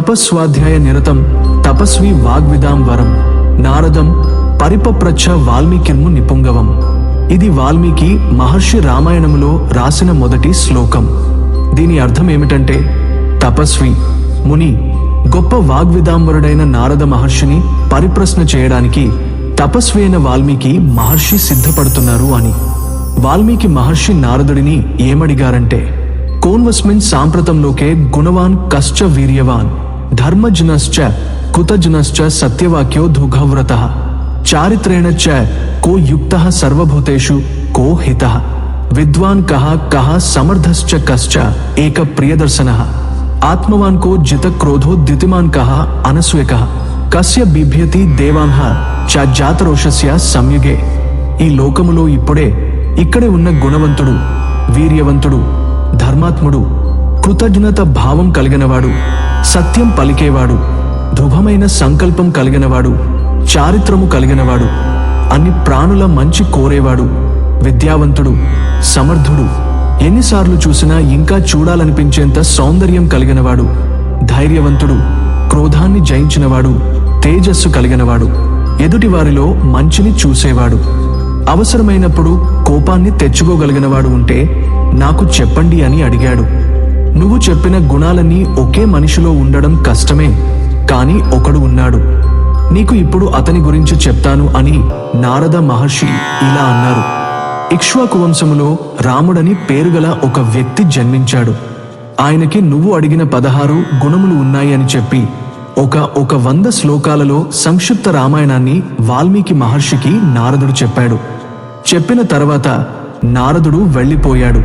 తపస్వాధ్యాయ నిరతం తపస్వి వాగ్విదాం వరం నారదం పరిపప్రచ్ఛ వాల్మీకిర్ము నిపుంగవం. ఇది వాల్మీకి మహర్షి రామాయణములో రాసిన మొదటి శ్లోకం. దీని అర్థం ఏమిటంటే, తపస్వి ముని గొప్ప వాగ్విదాంబరుడైన నారద మహర్షిని పరిప్రశ్న చేయడానికి తపస్వి అయిన వాల్మీకి మహర్షి సిద్ధపడుతున్నారు అని. వాల్మీకి మహర్షి నారదుడిని ఏమడిగారంటే, కోన్వస్మిన్ సాంప్రతంలోకే గుణవాన్ కశ్చ వీర్యవాన్ ధర్మజనశ్చ కుతజనశ్చ సత్యవాక్యో దుఘవ్రతః చారిత్రేణ చ కో యుక్తః సర్వభూతేషు కో హితః విద్వాన్ కః సమర్థశ్చ కశ్చ ఏక ప్రియదర్శనః ఆత్మవాన్ కో జిత క్రోధో ద్యుతిమాన్ కః అనస్వేకః కస్య బిభ్యతి దేవాంహ చ జాతరోషస్య సంయుగే. ఈ లోకములో ఇక్కడే ఉన్న గుణవంతుడు, వీర్యవంతుడు, ధర్మాత్ముడు, కృతజ్ఞత భావం కలిగినవాడు, సత్యం పలికేవాడు, ధృఢమైన సంకల్పం కలిగినవాడు, చారిత్రము కలిగినవాడు, అన్ని ప్రాణుల మంచి కోరేవాడు, విద్యావంతుడు, సమర్థుడు, ఎన్నిసార్లు చూసినా ఇంకా చూడాలనిపించేంత సౌందర్యం కలిగినవాడు, ధైర్యవంతుడు, క్రోధాన్ని జయించినవాడు, తేజస్సు కలిగినవాడు, ఎదుటివారిలో మంచిని చూసేవాడు, అవసరమైనప్పుడు కోపాన్ని తెచ్చుకోగలిగినవాడు ఉంటే నాకు చెప్పండి అని అడిగాడు. నువ్వు చెప్పిన గుణాలన్నీ ఒకే మనిషిలో ఉండడం కష్టమే, కానీ ఒకడు ఉన్నాడు, నీకు ఇప్పుడు అతని గురించి చెప్తాను అని నారద మహర్షి ఇలా అన్నారు. ఇక్ష్వాకు వంశములో రాముడని పేరుగల ఒక వ్యక్తి జన్మించాడు. ఆయనకి నువ్వు అడిగిన 16 గుణములు ఉన్నాయి అని చెప్పి ఒక 100 శ్లోకాలలో సంక్షిప్త రామాయణాన్ని వాల్మీకి మహర్షికి నారదుడు చెప్పాడు. చెప్పిన తర్వాత నారదుడు వెళ్ళిపోయాడు.